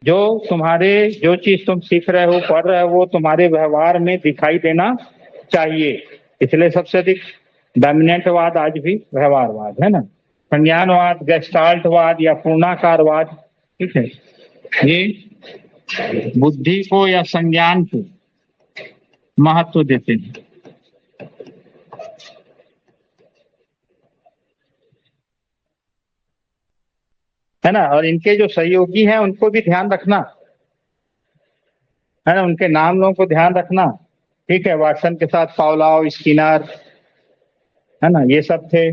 जो तुम्हारे जो चीज तुम सीख रहे हो, पढ़ रहे हो, वो तुम्हारे व्यवहार में दिखाई देना चाहिए। इसलिए सबसे अधिक डोमिनेंटवाद आज भी व्यवहारवाद है ना। संज्ञानवाद, गेस्टाल्टवाद या पूर्णाकारवाद, ठीक है, ये बुद्धि को या संज्ञान को महत्व देते हैं, है ना। और इनके जो सहयोगी हैं उनको भी ध्यान रखना, है ना, उनके नामों को ध्यान रखना, ठीक है। वाटसन के साथ पावलोव, स्किनर, है ना, ये सब थे।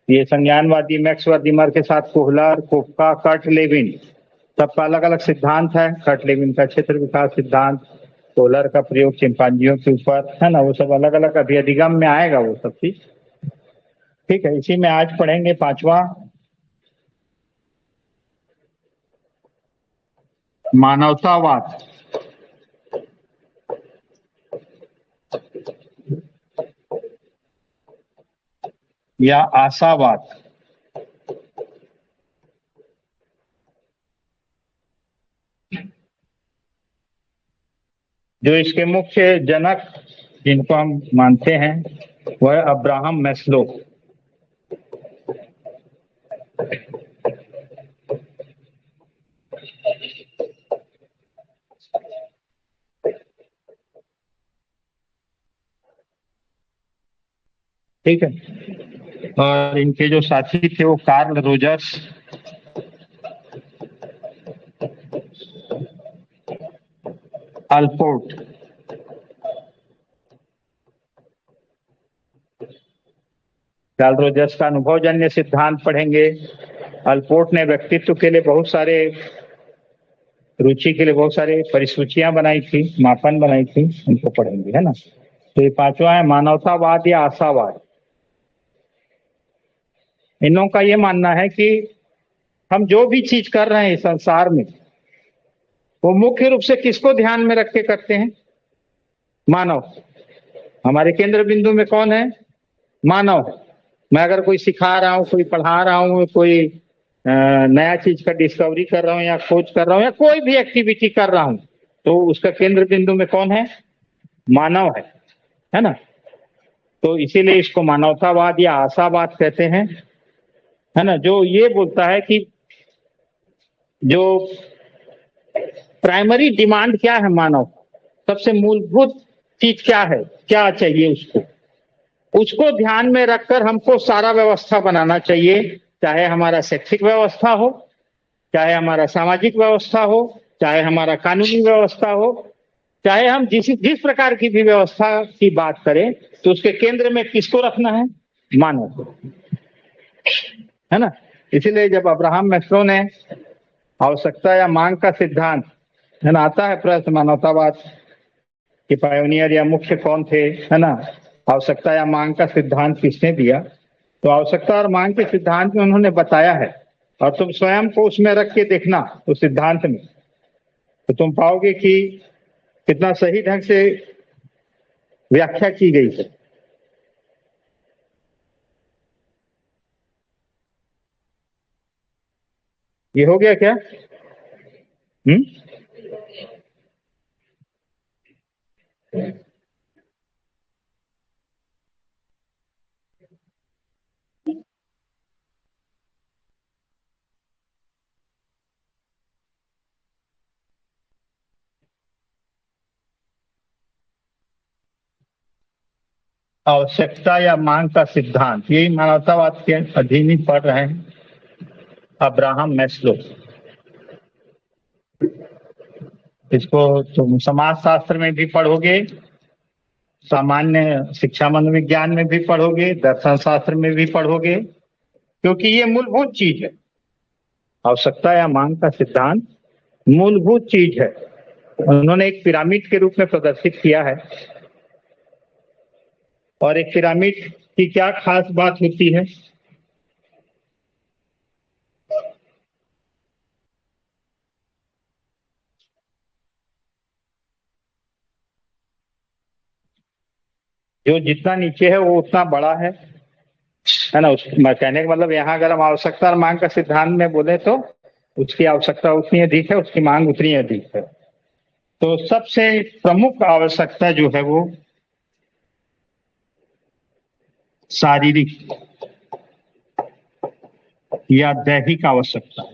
ये संज्ञानवादी मैक्स वर्दिमर के साथ कोहलर, कोफका, कर्ट लेविन, सबका अलग अलग सिद्धांत है। कर्ट लेविन का क्षेत्र विकास सिद्धांत, कोहलर का प्रयोग चिंपांजियों के ऊपर, है ना, वो सब अलग अलग अभी अधिगम में आएगा वो सब चीज, ठीक है। इसी में आज पढ़ेंगे पांचवा, मानवतावाद या आशावाद। जो इसके मुख्य जनक जिनको हम मानते हैं वह अब्राहम मैस्लो। ठीक है। और इनके जो साथी थे वो Carl Rogers, Allport, Carl Rogers का अनुभवजन्य सिद्धांत पढ़ेंगे। अल्पोर्ट ने व्यक्तित्व के लिए बहुत सारे, रुचि के लिए बहुत सारे परिसूचियां बनाई थी, मापन बनाई थी, उनको पढ़ेंगे, है ना। तो ये पांचवा है मानवतावाद या आशावाद। इन लोगों का ये मानना है कि हम जो भी चीज कर रहे हैं इस संसार में, वो मुख्य रूप से किसको ध्यान में रख के करते हैं? मानव। हमारे केंद्र बिंदु में कौन है? मानव। मैं अगर कोई सिखा रहा हूँ, कोई पढ़ा रहा हूँ, कोई नया चीज का डिस्कवरी कर रहा हूँ या खोज कर रहा हूँ या कोई भी एक्टिविटी कर रहा हूँ, तो उसका केंद्र बिंदु में कौन है? मानव है ना। तो इसीलिए इसको मानवतावाद या आशावाद कहते हैं, है ना। जो ये बोलता है कि जो प्राइमरी डिमांड क्या है मानव, सबसे मूलभूत चीज क्या है, क्या चाहिए उसको, उसको ध्यान में रखकर हमको सारा व्यवस्था बनाना चाहिए। चाहे हमारा शैक्षिक व्यवस्था हो, चाहे हमारा सामाजिक व्यवस्था हो, चाहे हमारा कानूनी व्यवस्था हो, चाहे हम जिस प्रकार की भी व्यवस्था की बात करें, तो उसके केंद्र में किसको रखना है? मानव को, है ना। इसीलिए जब अब्राहम मैस्लो ने आवश्यकता या मांग का सिद्धांत, है ना, आता है प्रश्न मानवतावाद के पायोनियर या मुख्य कौन थे, है ना, आवश्यकता या मांग का सिद्धांत किसने दिया, तो आवश्यकता और मांग के सिद्धांत में उन्होंने बताया है। और तुम स्वयं को उसमें रख के देखना उस सिद्धांत में, तो तुम पाओगे कि कितना सही ढंग से व्याख्या की गई है। ये हो गया क्या? आवश्यकता या मांग का सिद्धांत, यही मानवतावाद के अधीन ही पढ़ रहे हैं, अब्राहम मैस्लो। इसको तुम समाजशास्त्र में भी पढ़ोगे, सामान्य शिक्षा मनोविज्ञान में भी पढ़ोगे, दर्शन शास्त्र में भी पढ़ोगे, क्योंकि ये मूलभूत चीज है। आवश्यकता या मांग का सिद्धांत मूलभूत चीज है। उन्होंने एक पिरामिड के रूप में प्रदर्शित किया है। और एक पिरामिड की क्या खास बात होती है? जो जितना नीचे है वो उतना बड़ा है ना। उस कहने का मतलब यहाँ अगर हम आवश्यकता और मांग का सिद्धांत में बोले तो उसकी आवश्यकता उतनी अधिक है, उसकी मांग उतनी अधिक है। तो सबसे प्रमुख आवश्यकता जो है वो शारीरिक या दैहिक आवश्यकता है।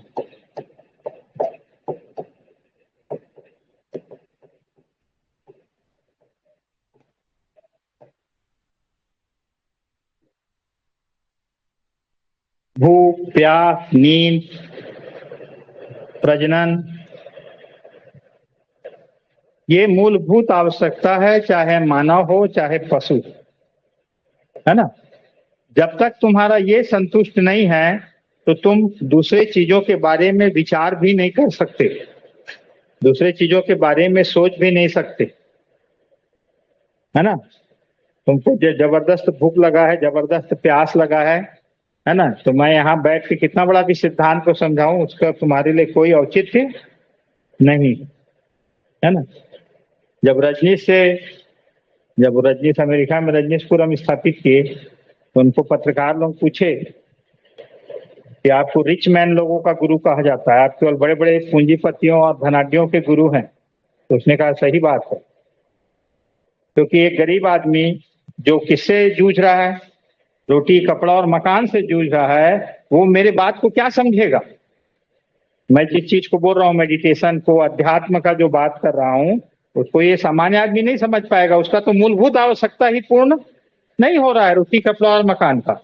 भूख, प्यास, नींद, प्रजनन, ये मूलभूत आवश्यकता है, चाहे मानव हो चाहे पशु, है ना। जब तक तुम्हारा ये संतुष्ट नहीं है तो तुम दूसरे चीजों के बारे में विचार भी नहीं कर सकते, दूसरे चीजों के बारे में सोच भी नहीं सकते, है ना। तुमको जबरदस्त भूख लगा है, जबरदस्त प्यास लगा है ना। तो मैं यहाँ बैठ के कितना बड़ा भी सिद्धांत को समझाऊं, उसका तुम्हारे लिए कोई औचित्य नहीं, है ना। जब रजनीश अमेरिका में रजनीशपुरम स्थापित किए तो उनको पत्रकार लोग पूछे कि आपको रिच मैन लोगों का गुरु कहा जाता है, आप केवल बड़े बड़े पूंजीपतियों और धनाढ्यों के गुरु हैं। तो उसने कहा सही बात है, क्योंकि एक गरीब आदमी जो किससे जूझ रहा है, रोटी कपड़ा और मकान से जूझ रहा है, वो मेरे बात को क्या समझेगा। मैं जिस चीज को बोल रहा हूँ, मेडिटेशन को, अध्यात्म का जो बात कर रहा हूँ, उसको ये सामान्य आदमी नहीं समझ पाएगा। उसका तो मूलभूत आवश्यकता ही पूर्ण नहीं हो रहा है, रोटी कपड़ा और मकान का।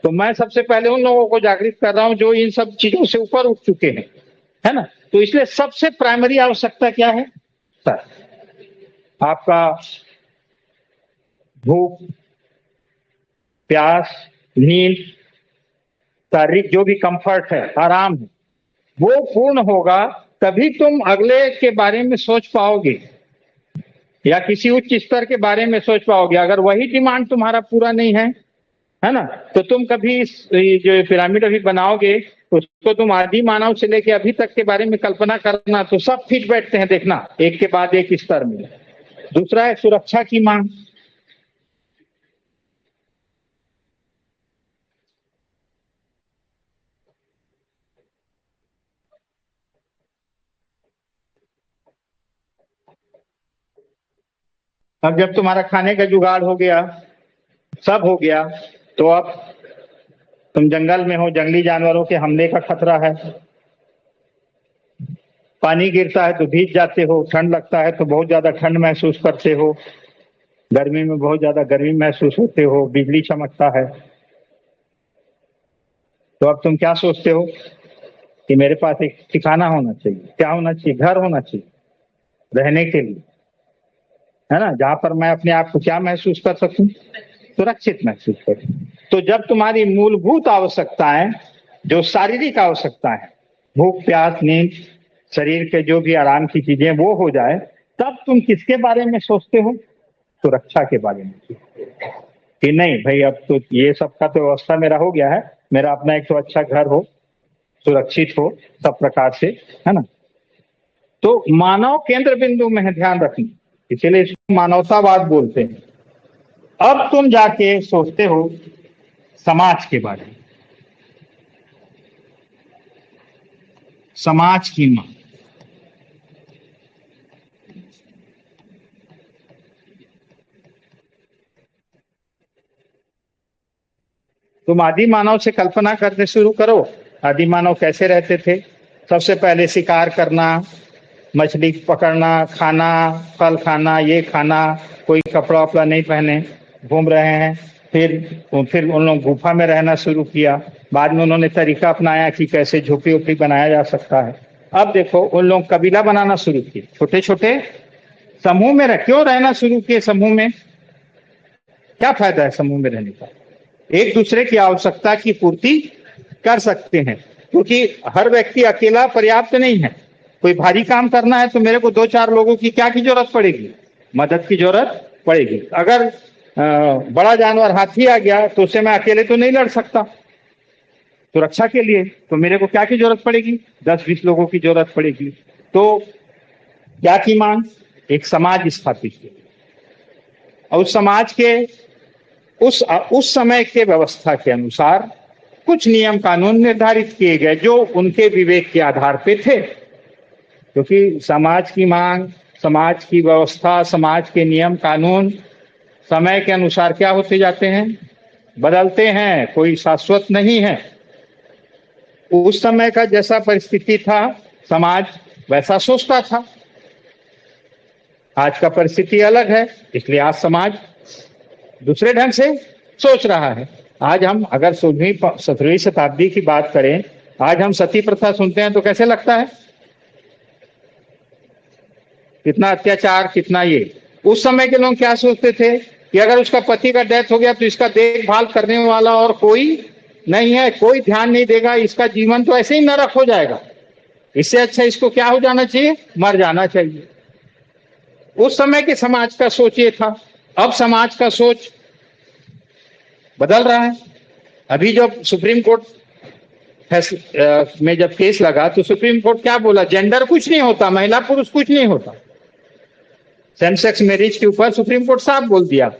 तो मैं सबसे पहले उन लोगों को जागृत कर रहा हूँ जो इन सब चीजों से ऊपर उठ चुके हैं, है ना। तो इसलिए सबसे प्राइमरी आवश्यकता क्या है सर? आपका भूख, प्यास, नींद, शारीरिक जो भी कंफर्ट है, आराम है, वो पूर्ण होगा तभी तुम अगले के बारे में सोच पाओगे या किसी उच्च स्तर के बारे में सोच पाओगे। अगर वही डिमांड तुम्हारा पूरा नहीं है ना, तो तुम कभी जो पिरामिड अभी बनाओगे उसको तुम आदि मानव से लेके अभी तक के बारे में कल्पना करना, तो सब फिट बैठते हैं, देखना एक के बाद एक स्तर में। दूसरा है सुरक्षा की मांग। अब जब तुम्हारा खाने का जुगाड़ हो गया, सब हो गया, तो अब तुम जंगल में हो, जंगली जानवरों के हमले का खतरा है, पानी गिरता है तो भीग जाते हो, ठंड लगता है तो बहुत ज्यादा ठंड महसूस करते हो, गर्मी में बहुत ज्यादा गर्मी महसूस होते हो, बिजली चमकता है। तो अब तुम क्या सोचते हो कि मेरे पास एक ठिकाना होना चाहिए। क्या होना चाहिए? घर होना चाहिए रहने के लिए, है ना, जहां पर मैं अपने आप को क्या महसूस कर सकूं, सुरक्षित महसूस करूं। तो जब तुम्हारी मूलभूत आवश्यकताएं, जो शारीरिक आवश्यकताएं, भूख, प्यास, नींद, शरीर के जो भी आराम की चीजें वो हो जाए, तब तुम किसके बारे में सोचते हो? सुरक्षा के बारे में सोचते हो कि नहीं भाई, अब तो ये सब का तो व्यवस्था मेरा हो गया है, मेरा अपना एक तो अच्छा घर हो, सुरक्षित हो सब प्रकार से, है ना। तो मानव केंद्र बिंदु में है, ध्यान रखना, इसीलिए इसको मानवतावाद बोलते हैं। अब तुम जाके सोचते हो समाज के बारे में, समाज की मांग। तुम आदि मानव से कल्पना करने शुरू करो, आदि मानव कैसे रहते थे। सबसे पहले शिकार करना, मछली पकड़ना, खाना, फल खाना, ये खाना, कोई कपड़ा वपड़ा नहीं पहने घूम रहे हैं। फिर उन लोग गुफा में रहना शुरू किया। बाद में उन्होंने तरीका अपनाया कि कैसे झोपड़ी उपड़ी बनाया जा सकता है। अब देखो उन लोग कबीला बनाना शुरू किए, छोटे छोटे समूह में क्यों रहना शुरू किए? समूह में क्या फायदा है? समूह में रहने का एक दूसरे की आवश्यकता की पूर्ति कर सकते हैं, क्योंकि हर व्यक्ति अकेला पर्याप्त नहीं है। कोई भारी काम करना है तो मेरे को 2-4 लोगों की क्या की जरूरत पड़ेगी? मदद की जरूरत पड़ेगी। अगर बड़ा जानवर हाथी आ गया तो उससे मैं अकेले तो नहीं लड़ सकता, सुरक्षा के लिए तो मेरे को क्या की जरूरत पड़ेगी? 10-20 लोगों की जरूरत पड़ेगी। तो क्या की मांग? एक समाज स्थापित किया और उस समाज के उस समय के व्यवस्था के अनुसार कुछ नियम कानून निर्धारित किए गए जो उनके विवेक के आधार पे थे, क्योंकि समाज की मांग, समाज की व्यवस्था, समाज के नियम कानून समय के अनुसार क्या होते जाते हैं, बदलते हैं, कोई शाश्वत नहीं है। उस समय का जैसा परिस्थिति था समाज वैसा सोचता था। आज का परिस्थिति अलग है, इसलिए आज समाज दूसरे ढंग से सोच रहा है। आज हम अगर 17वीं शताब्दी की बात करें, आज हम सती प्रथा सुनते हैं तो कैसे लगता है, कितना अत्याचार, कितना ये। उस समय के लोग क्या सोचते थे कि अगर उसका पति का डेथ हो गया तो इसका देखभाल करने वाला और कोई नहीं है, कोई ध्यान नहीं देगा, इसका जीवन तो ऐसे ही नरक हो जाएगा, इससे अच्छा इसको क्या हो जाना चाहिए, मर जाना चाहिए। उस समय के समाज का सोच ये था। अब समाज का सोच बदल रहा है। अभी जब सुप्रीम कोर्ट में जब केस लगा तो सुप्रीम कोर्ट क्या बोला, जेंडर कुछ नहीं होता, महिला पुरुष कुछ नहीं होता। सेम सेक्स मैरिज के ऊपर सुप्रीम कोर्ट साफ बोल दिया,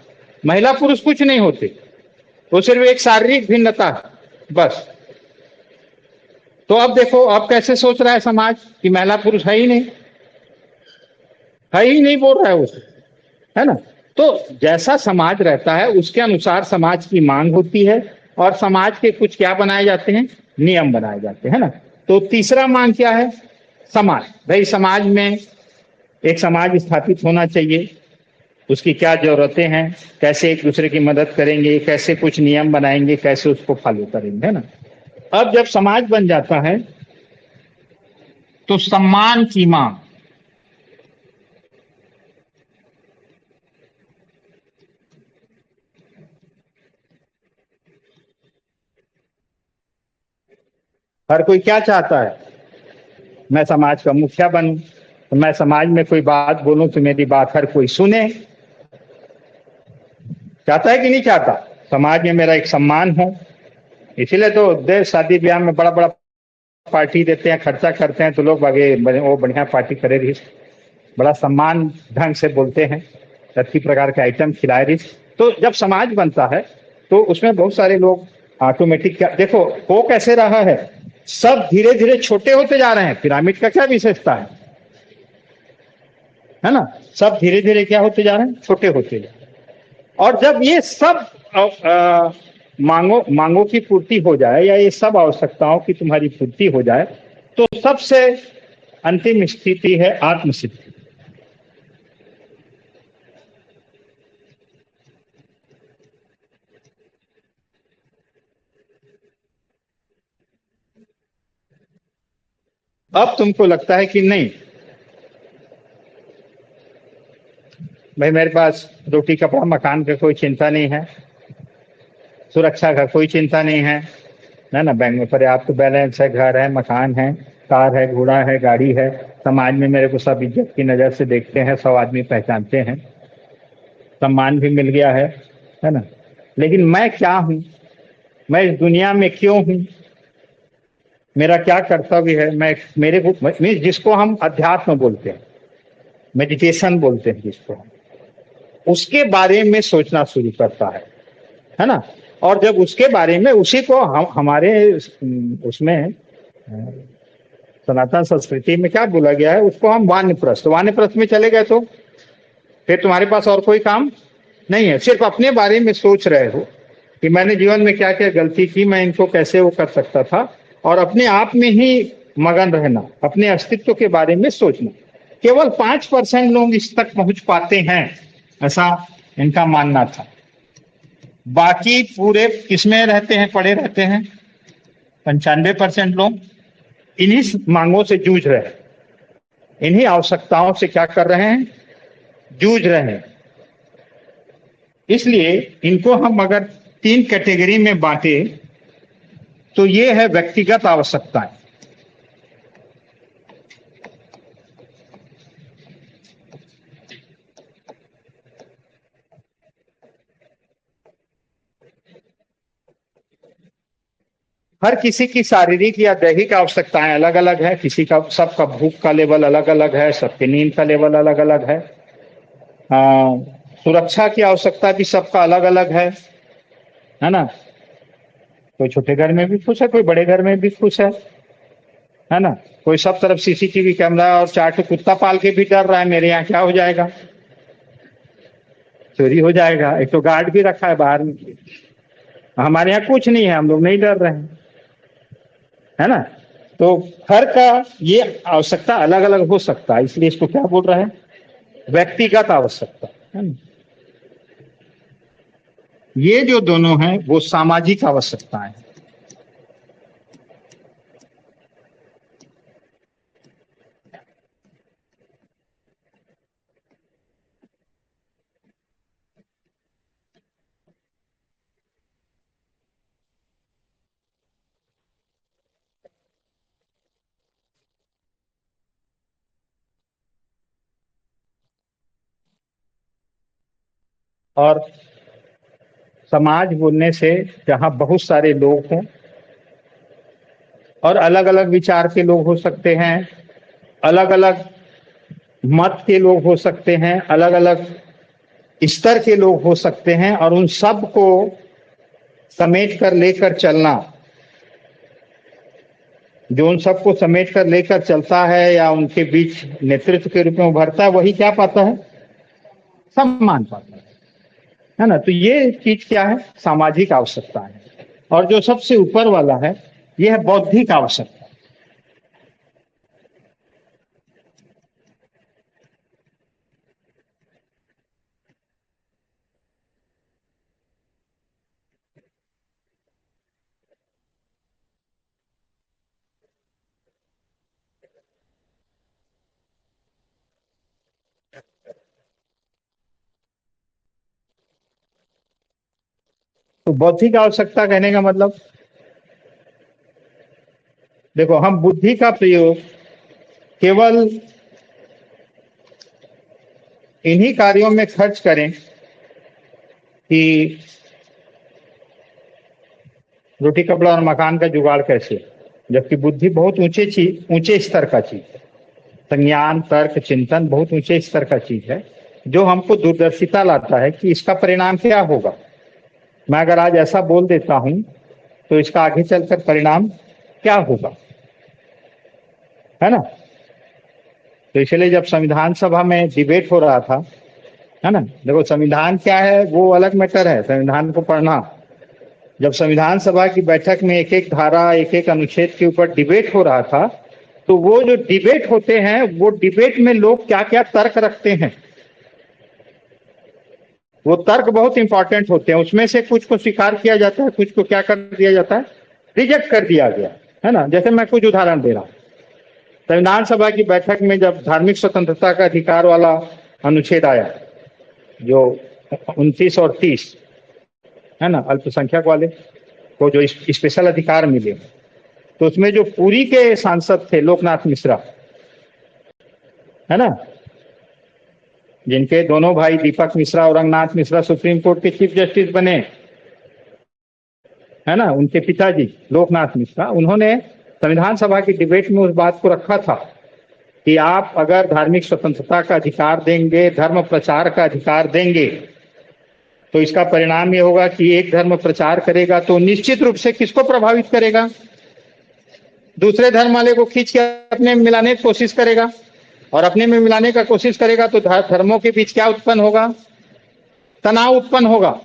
महिला पुरुष कुछ नहीं होते, तो सिर्फ एक शारीरिक भिन्नता है बस। तो अब देखो अब कैसे सोच रहा है समाज कि महिला पुरुष है ही नहीं, है ही नहीं बोल रहा है उसे, है ना। तो जैसा समाज रहता है उसके अनुसार समाज की मांग होती है और समाज के कुछ क्या बनाए जाते हैं, नियम बनाए जाते हैं ना। तो तीसरा मांग क्या है, समाज। भाई समाज में एक समाज स्थापित होना चाहिए, उसकी क्या जरूरतें हैं, कैसे एक दूसरे की मदद करेंगे, कैसे कुछ नियम बनाएंगे, कैसे उसको फॉलो करेंगे, है ना। अब जब समाज बन जाता है तो सम्मान की मांग, हर कोई क्या चाहता है, मैं समाज का मुखिया बनूं, तो मैं समाज में कोई बात बोलूं तो मेरी बात हर कोई सुने। चाहता है कि नहीं चाहता, समाज में मेरा एक सम्मान हो। इसीलिए तो देश शादी ब्याह में बड़ा बड़ा पार्टी देते हैं, खर्चा करते हैं, तो लोग आगे वो बढ़िया पार्टी करे रही, बड़ा सम्मान ढंग से बोलते हैं, अच्छी प्रकार के आइटम खिलाए रही। तो जब समाज बनता है तो उसमें बहुत सारे लोग ऑटोमेटिक क्या, देखो हो कैसे रहा है, सब धीरे धीरे छोटे होते जा रहे हैं। पिरामिड का क्या विशेषता है ना, सब धीरे धीरे क्या होते जा रहे हैं, छोटे होते जा रहे हैं। और जब ये सब मांगों की पूर्ति हो जाए, या ये सब आवश्यकताओं की तुम्हारी पूर्ति हो जाए, तो सबसे अंतिम स्थिति है आत्मसिद्धि। अब तुमको लगता है कि नहीं भाई, मेरे पास रोटी कपड़ा मकान का कोई चिंता नहीं है, सुरक्षा का कोई चिंता नहीं है, ना बैंक में पर्याप्त बैलेंस है, घर है, मकान है, कार है, घोड़ा है, गाड़ी है, समाज में मेरे को सब इज्जत की नजर से देखते हैं, सब आदमी पहचानते हैं, सम्मान भी मिल गया है ना। लेकिन मैं क्या हूं, मैं इस दुनिया में क्यों हूं, मेरा क्या कर्तव्य है, मैं मेरे को जिसको हम अध्यात्म बोलते हैं, मेडिटेशन बोलते हैं जिसको हम, उसके बारे में सोचना शुरू करता है ना। और जब उसके बारे में, उसी को हम हमारे उसमें सनातन संस्कृति में क्या बोला गया है, उसको हम वानप्रस्थ में चले गए तो फिर तुम्हारे पास और कोई काम नहीं है, सिर्फ अपने बारे में सोच रहे हो कि मैंने जीवन में क्या क्या गलती की, मैं इनको कैसे वो कर सकता था, और अपने आप में ही मगन रहना, अपने अस्तित्व के बारे में सोचना। केवल 5% लोग इस तक पहुंच पाते हैं, ऐसा इनका मानना था। बाकी पूरे किसमें रहते हैं, पड़े रहते हैं। 95% लोग इन्हीं मांगों से जूझ रहे हैं, इन्हीं आवश्यकताओं से क्या कर रहे हैं, जूझ रहे हैं। इसलिए इनको हम अगर 3 कैटेगरी में बांटे तो ये है व्यक्तिगत आवश्यकताएं, हर किसी की शारीरिक या दैहिक आवश्यकताएं अलग अलग है, किसी का, सबका भूख का लेवल अलग अलग है, सबके नींद का लेवल अलग अलग है, सुरक्षा की आवश्यकता भी सबका अलग अलग है ना। कोई छोटे घर में भी खुश है, कोई बड़े घर में भी खुश है ना। कोई सब तरफ सीसीटीवी कैमरा और 4 कुत्ता पाल के भी डर रहा है, मेरे यहाँ क्या हो जाएगा, चोरी हो जाएगा। एक तो गार्ड भी रखा है बाहर में। हमारे यहाँ कुछ नहीं है, हम लोग नहीं डर रहे हैं, है ना। तो हर का ये आवश्यकता अलग अलग हो सकता है, इसलिए इसको क्या बोल रहे हैं, व्यक्तिगत आवश्यकता, है ना। ये जो दोनों हैं वो सामाजिक आवश्यकताएं हैं। और समाज बोलने से जहां बहुत सारे लोग हों और अलग अलग विचार के लोग हो सकते हैं, अलग अलग मत के लोग हो सकते हैं, अलग अलग स्तर के लोग हो सकते हैं, और उन सब को समेट कर लेकर चलना, जो उन सबको समेट कर लेकर चलता है या उनके बीच नेतृत्व के रूप में उभरता है, वही क्या पाता है, सम्मान पाता है ना। तो ये चीज क्या है, सामाजिक आवश्यकता है। और जो सबसे ऊपर वाला है, यह है बौद्धिक आवश्यकता। तो बौद्धिक आवश्यकता कहने का मतलब, देखो, हम बुद्धि का प्रयोग केवल इन्हीं कार्यों में खर्च करें कि रोटी कपड़ा और मकान का जुगाड़ कैसे, जबकि बुद्धि बहुत ऊंचे स्तर का चीज है। संज्ञान, तर्क, चिंतन बहुत ऊंचे स्तर का चीज है, जो हमको दूरदर्शिता लाता है कि इसका परिणाम क्या होगा। मैं अगर आज ऐसा बोल देता हूं तो इसका आगे चलकर परिणाम क्या होगा, है ना। तो इसलिए जब संविधान सभा में डिबेट हो रहा था, है ना, देखो संविधान क्या है वो अलग मैटर है, संविधान को पढ़ना। जब संविधान सभा की बैठक में एक एक धारा, एक एक अनुच्छेद के ऊपर डिबेट हो रहा था, तो वो जो डिबेट होते हैं, वो डिबेट में लोग क्या क्या तर्क रखते हैं, वो तर्क बहुत इंपॉर्टेंट होते हैं। उसमें से कुछ को स्वीकार किया जाता है, कुछ को क्या कर दिया जाता है, रिजेक्ट कर दिया गया, है ना। जैसे मैं कुछ उदाहरण दे रहा हूं। संविधान सभा की बैठक में जब धार्मिक स्वतंत्रता का अधिकार वाला अनुच्छेद आया, जो 29 और 30, है ना, अल्पसंख्यक वाले को जो स्पेशल अधिकार मिले, तो उसमें जो पुरी के सांसद थे लोकनाथ मिश्रा, है ना, जिनके दोनों भाई दीपक मिश्रा और रंगनाथ मिश्रा सुप्रीम कोर्ट के चीफ जस्टिस बने, है ना, उनके पिताजी लोकनाथ मिश्रा, उन्होंने संविधान सभा की डिबेट में उस बात को रखा था कि आप अगर धार्मिक स्वतंत्रता का अधिकार देंगे, धर्म प्रचार का अधिकार देंगे, तो इसका परिणाम ये होगा कि एक धर्म प्रचार करेगा तो निश्चित रूप से किसको प्रभावित करेगा, दूसरे धर्म वाले को खींच के अपने में मिलाने की कोशिश करेगा, और अपने में मिलाने का कोशिश करेगा तो धर्मों के बीच क्या उत्पन्न होगा, तनाव उत्पन्न होगा,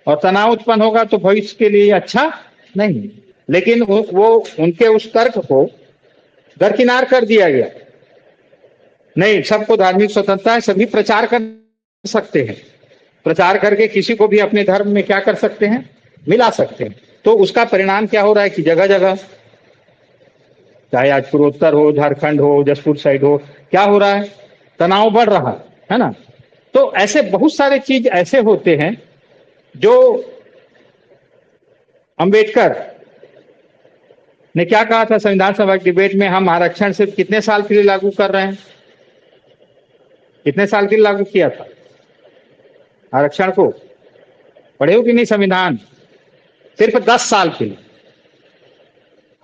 और तनाव उत्पन्न होगा तो भविष्य के लिए अच्छा नहीं। लेकिन वो उनके उस तर्क को दरकिनार कर दिया गया। नहीं, सबको धार्मिक स्वतंत्रता है, सभी प्रचार कर सकते हैं, प्रचार करके किसी को भी अपने धर्म में क्या कर सकते हैं, मिला सकते हैं। तो उसका परिणाम क्या हो रहा है कि जगह जगह, चाहे आज पूर्वोत्तर हो, झारखंड हो, जसपुर साइड हो, क्या हो रहा है, तनाव बढ़ रहा है ना। तो ऐसे बहुत सारे चीज ऐसे होते हैं जो अंबेडकर ने क्या कहा था संविधान सभा की डिबेट में, हम आरक्षण सिर्फ कितने साल के लिए लागू कर रहे हैं, कितने साल के लिए लागू किया था आरक्षण को, पढ़े हो कि नहीं संविधान, सिर्फ 10 साल के लिए।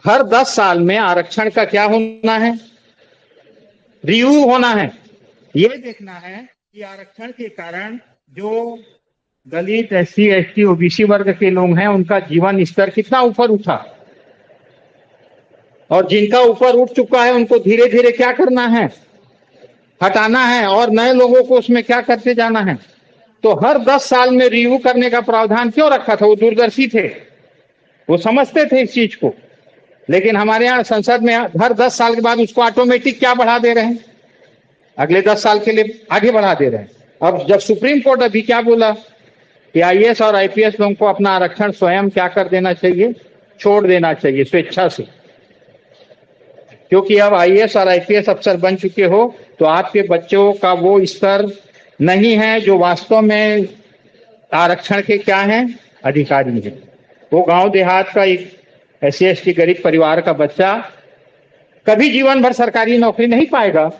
हर 10 साल में आरक्षण का क्या होना है, रिव्यू होना है। ये देखना है कि आरक्षण के कारण जो दलित, SC, ST, OBC वर्ग के लोग हैं, उनका जीवन स्तर कितना ऊपर उठा, और जिनका ऊपर उठ चुका है उनको धीरे धीरे क्या करना है, हटाना है, और नए लोगों को उसमें क्या करते जाना है। तो हर 10 साल में रिव्यू करने का प्रावधान क्यों रखा था? वो दूरदर्शी थे, वो समझते थे इस चीज को। लेकिन हमारे यहाँ संसद में हर 10 साल के बाद उसको ऑटोमेटिक क्या बढ़ा दे रहे हैं, अगले 10 साल के लिए आगे बढ़ा दे रहे हैं। अब जब सुप्रीम कोर्ट अभी क्या बोला कि IAS और IPS लोगों को अपना आरक्षण स्वयं क्या कर देना चाहिए, छोड़ देना चाहिए स्वेच्छा से, क्योंकि अब IAS और IPS अफसर बन चुके हो तो आपके बच्चों का वो स्तर नहीं है जो वास्तव में आरक्षण के क्या हैं, अधिकारी हैं। वो गांव देहात का एक SC ST गरीब परिवार का बच्चा कभी जीवन भर सरकारी नौकरी नहीं पाएगा,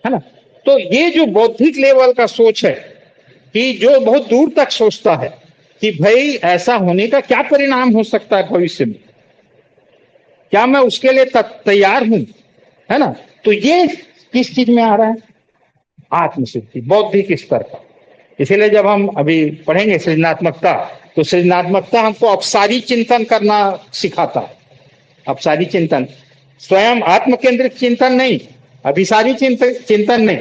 है ना। तो ये जो बौद्धिक लेवल का सोच है कि जो बहुत दूर तक सोचता है कि भाई ऐसा होने का क्या परिणाम हो सकता है भविष्य में, क्या मैं उसके लिए तैयार हूं, है ना। तो ये किस चीज में आ रहा है, आत्मसिद्धि, बौद्धिक स्तर का। इसीलिए जब हम अभी पढ़ेंगे सृजनात्मकता, तो सृजनात्मकता हमको अपसारी चिंतन करना सिखाता है। अपसारी चिंतन, स्वयं आत्म केंद्रित चिंतन नहीं, अभिसारी चिंतन नहीं।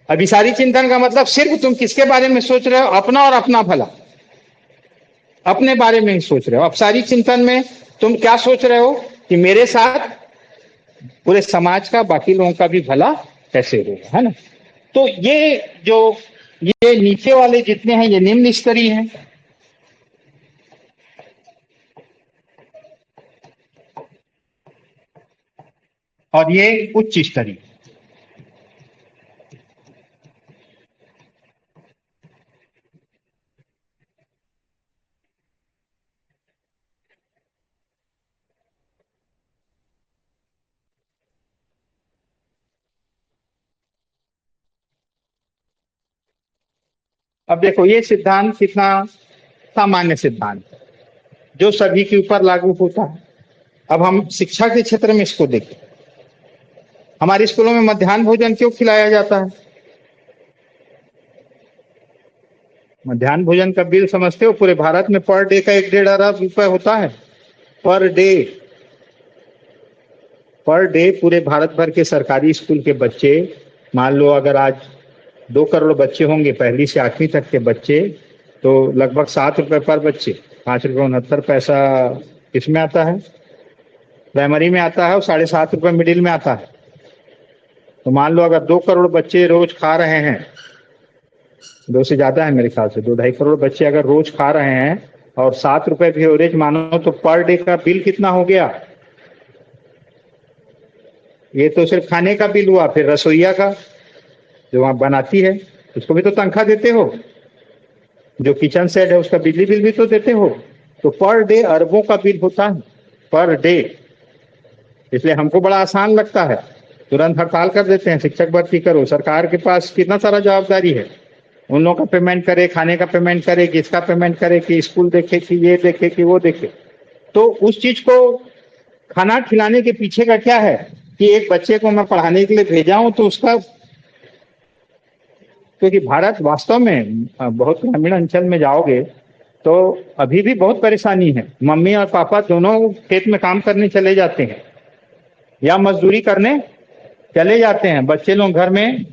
अभिसारी चिंतन का मतलब सिर्फ तुम किसके बारे में सोच रहे हो, अपना और अपना भला, अपने बारे में ही सोच रहे हो। अपसारी चिंतन में तुम क्या सोच रहे हो कि मेरे साथ पूरे समाज का, बाकी लोगों का भी भला कैसे होगा, है ना। तो ये नीचे वाले जितने हैं ये निम्न स्तरीय हैं, और ये उच्च स्तरीय। अब देखो ये सिद्धांत कितना सामान्य सिद्धांत है जो सभी के ऊपर लागू होता है। अब हम शिक्षा के क्षेत्र में इसको देखें, हमारे स्कूलों में मध्याह्न भोजन क्यों खिलाया जाता है? मध्याह्न भोजन का बिल समझते हो, पूरे भारत में पर डे का 1-1.5 अरब रुपए होता है, पर डे। पर डे पूरे भारत भर के सरकारी स्कूल के बच्चे, मान लो अगर आज 2 करोड़ बच्चे होंगे, 1ली से 8वीं तक के बच्चे, तो लगभग 7 रुपए पर बच्चे, 5.69 इसमें आता है, प्राइमरी में आता है, और 7.5 रुपए मिडिल में आता है। तो मान लो अगर 2 करोड़ बच्चे रोज खा रहे हैं, 2 से ज्यादा है मेरे ख्याल से, 2-2.5 करोड़ बच्चे अगर रोज खा रहे हैं और 7 रुपए भी एवरेज मानो, तो पर डे का बिल कितना हो गया? ये तो सिर्फ खाने का बिल हुआ, फिर रसोईया का जो वहां बनाती है उसको भी तो तनख्वाह देते हो, जो किचन सेट है उसका बिजली बिल भी तो देते हो। तो पर डे अरबों का बिल होता है, पर डे। इसलिए हमको बड़ा आसान लगता है, तुरंत हड़ताल कर देते हैं, शिक्षक भर्ती करो। सरकार के पास कितना सारा जवाबदारी है, उन लोगों का पेमेंट करे, खाने का पेमेंट करे, किसका पेमेंट करे, कि स्कूल देखे, कि ये देखे, कि वो देखे। तो उस चीज को खाना खिलाने के पीछे का क्या है कि एक बच्चे को मैं पढ़ाने के लिए भेजा हूं तो उसका, क्योंकि भारत वास्तव में बहुत ग्रामीण अंचल में जाओगे तो अभी भी बहुत परेशानी है। मम्मी और पापा दोनों खेत में काम करने चले जाते हैं या मजदूरी करने चले जाते हैं, बच्चे लोग घर में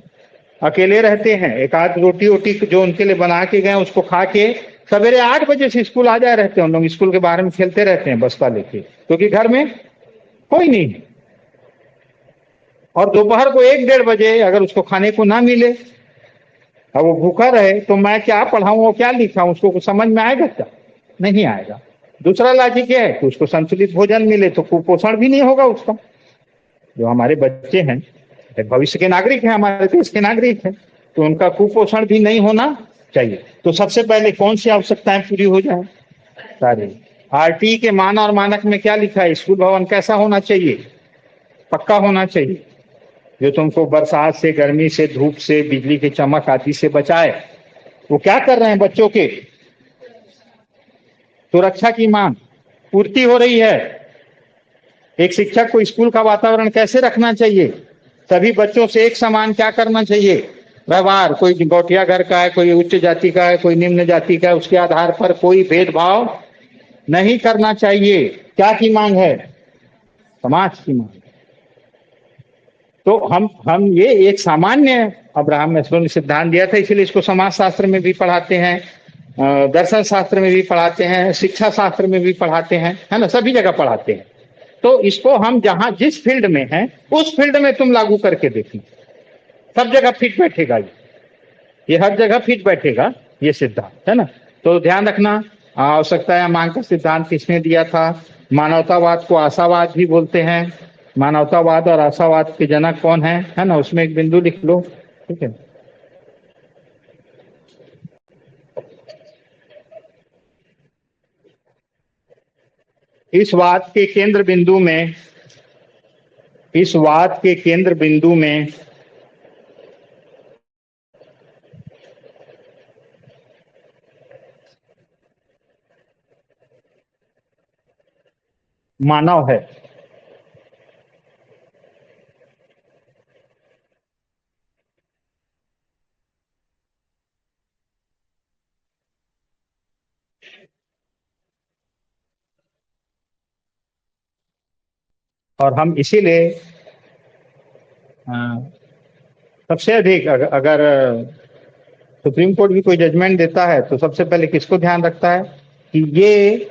अकेले रहते हैं, एक आध रोटी वोटी जो उनके लिए बना के गए उसको खा के सवेरे 8 बजे से स्कूल आ जाए रहते हैं। उन लोग स्कूल के बाहर में खेलते रहते हैं बस्ता लेके, क्योंकि घर में कोई नहीं है। और दोपहर को 1-1.5 बजे अगर उसको खाने को ना मिले और वो भूखा रहे तो मैं क्या पढ़ाऊं, वो क्या लिखाऊं, उसको कुछ समझ में आएगा क्या? नहीं आएगा। दूसरा लॉजिक है कि उसको संतुलित भोजन मिले तो कुपोषण भी नहीं होगा उसका। जो हमारे बच्चे हैं भविष्य के नागरिक हैं, हमारे देश के नागरिक हैं, तो उनका कुपोषण भी नहीं होना चाहिए। तो सबसे पहले कौन सी आवश्यकताएं पूरी हो जाए? सारी। RT के मान और मानक में क्या लिखा है? स्कूल भवन कैसा होना चाहिए? पक्का होना चाहिए, जो तुमको बरसात से, गर्मी से, धूप से, बिजली की चमक आदि से बचाए। वो क्या कर रहे हैं? बच्चों के सुरक्षा की मांग पूर्ति हो रही है। एक शिक्षक को स्कूल का वातावरण कैसे रखना चाहिए? सभी बच्चों से एक समान क्या करना चाहिए? व्यवहार, कोई गौटिया घर का है, कोई उच्च जाति का है, कोई निम्न जाति का है, उसके आधार पर कोई भेदभाव नहीं करना चाहिए। क्या की मांग है? समाज की मांग। तो हम ये एक सामान्य अब्राहम मैस्लो ने सिद्धांत दिया था, इसलिए इसको समाज शास्त्र में भी पढ़ाते हैं, दर्शन शास्त्र में भी पढ़ाते हैं, शिक्षा शास्त्र में भी पढ़ाते हैं, है ना, सभी जगह पढ़ाते हैं। तो इसको हम जहां जिस फील्ड में हैं उस फील्ड में तुम लागू करके देखना, सब जगह फिट बैठेगा। ये हर जगह फिट बैठेगा ये सिद्धांत, है ना। तो ध्यान रखना, आवश्यकता या मांग का सिद्धांत किसने दिया था? मानवतावाद को आशावाद भी बोलते हैं। मानवतावाद और आशावाद के जनक कौन है ना, उसमें एक बिंदु लिख लो, ठीक है। इस वाद के केंद्र बिंदु में, इस वाद के केंद्र बिंदु में मानव है। और हम इसीलिए सबसे अधिक अगर सुप्रीम कोर्ट भी कोई जजमेंट देता है तो सबसे पहले किसको ध्यान रखता है कि ये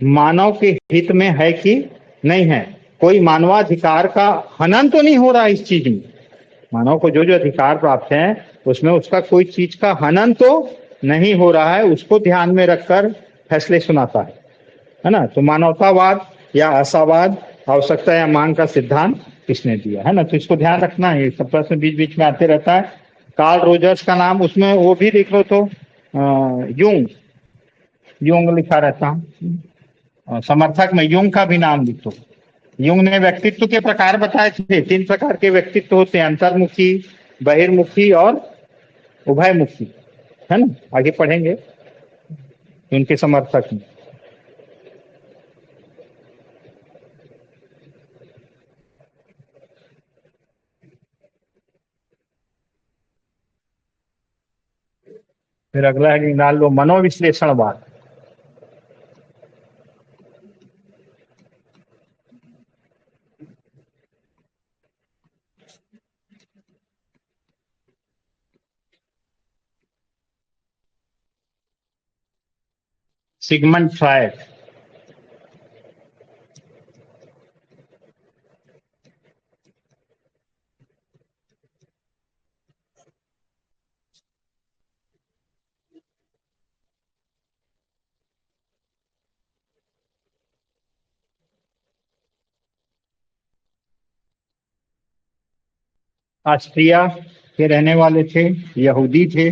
मानव के हित में है कि नहीं है, कोई मानवाधिकार का हनन तो नहीं हो रहा इस चीज में। मानव को जो जो अधिकार प्राप्त है उसमें उसका कोई चीज का हनन तो नहीं हो रहा है, उसको ध्यान में रखकर फैसले सुनाता है ना। तो मानवतावाद या आशावाद, आवश्यकता या मांग का सिद्धांत किसने दिया, है ना। तो इसको ध्यान रखना है, सब प्रश्न बीच बीच में आते रहता है। कार्ल रोजर्स का नाम उसमें वो भी लिख लो, तो यूंग, यूंग लिखा रहता है, समर्थक में यूंग का भी नाम लिखो। यूंग ने व्यक्तित्व के प्रकार बताए थे, 3 प्रकार के व्यक्तित्व होते हैं, अंतर्मुखी, बहिर्मुखी और उभयमुखी, है ना। आगे पढ़ेंगे उनके समर्थक में। फिर अगला है डाल लो मनोविश्लेषणवाद। Sigmund Freud. ऑस्ट्रिया के रहने वाले थे, यहूदी थे।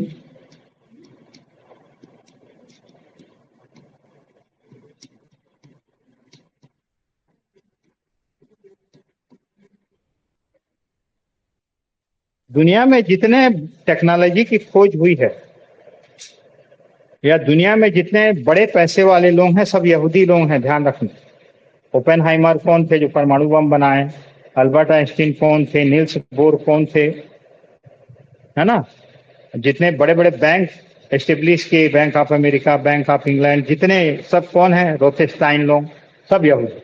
दुनिया में जितने टेक्नोलॉजी की खोज हुई है या दुनिया में जितने बड़े पैसे वाले लोग हैं सब यहूदी लोग हैं, ध्यान रखना। ओपेनहाइमर कौन थे जो परमाणु बम बनाए? अल्बर्ट आइंस्टीन कौन थे? नील्स बोर कौन थे? है ना। जितने बड़े बड़े बैंक एस्टेब्लिश किए, bank of America, bank of England, जितने सब कौन है? रोथेस्टाइन लोग, सब यहूदी,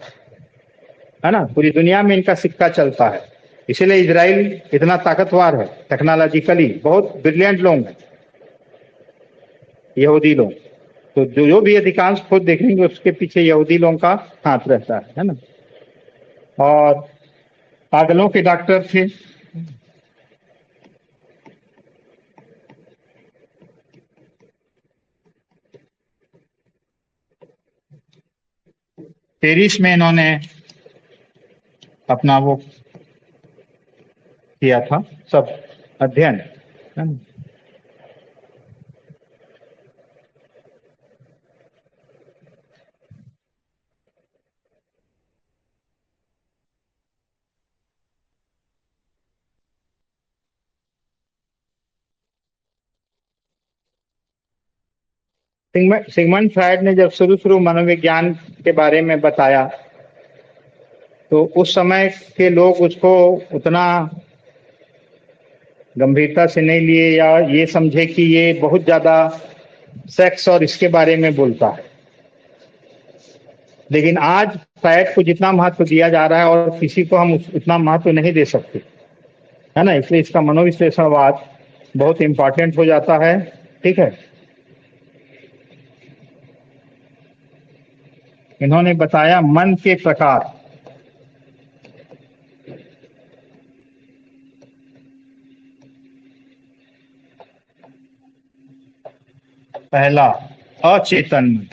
है ना। पूरी दुनिया में इनका सिक्का चलता है, इसीलिए इजराइल इतना ताकतवर है, टेक्नोलॉजिकली बहुत ब्रिलियंट लोग हैं यहूदी लोग। तो जो भी अधिकांश खोज देखेंगे उसके पीछे यहूदी लोगों का हाथ रहता है ना। और पागलों के डॉक्टर थे। पेरिस में इन्होंने अपना वो किया था सब अध्ययन, है ना। सिगमंड फ्रायड ने जब शुरू शुरू मनोविज्ञान के बारे में बताया तो उस समय के लोग उसको उतना गंभीरता से नहीं लिए या ये समझे कि ये बहुत ज्यादा सेक्स और इसके बारे में बोलता है। लेकिन आज फैट को जितना महत्व दिया जा रहा है और किसी को हम उतना महत्व नहीं दे सकते, है ना, इसलिए इसका मनोविश्लेषणवाद बहुत इंपॉर्टेंट हो जाता है। ठीक है, इन्होंने बताया मन के प्रकार। पहला, अचेतन मन।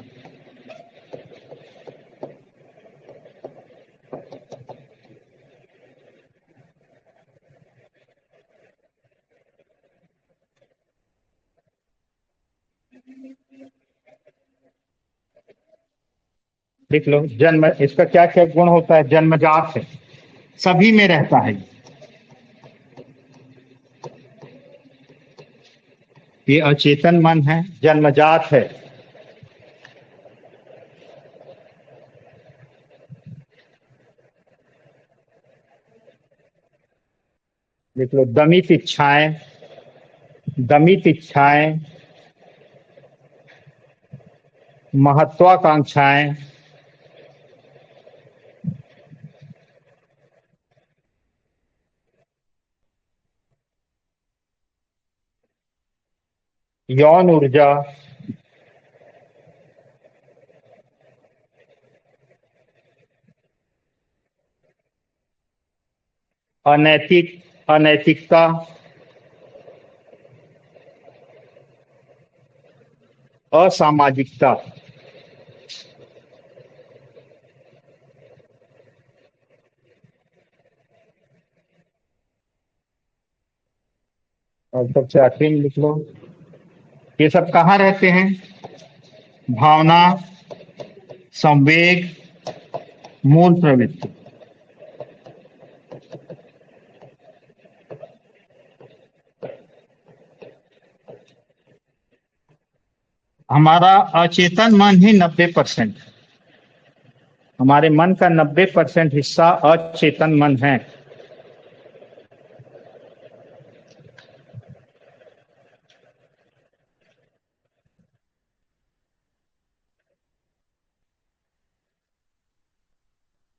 लिख लो, जन्म, इसका क्या क्या गुण होता है? जन्मजात है, सभी में रहता है। ये अचेतन मन है, जन्मजात है। लिख लो, दमित इच्छाएं, दमित इच्छाएं, महत्वाकांक्षाएं, यौन ऊर्जा, अनैतिक, अनैतिकता, असामाजिकता। और सबसे आखिरी में लिख लो, ये सब कहाँ रहते हैं? भावना, संवेग, मूल प्रवृत्ति। हमारा अचेतन मन ही 90%, हमारे मन का 90% हिस्सा अचेतन मन है।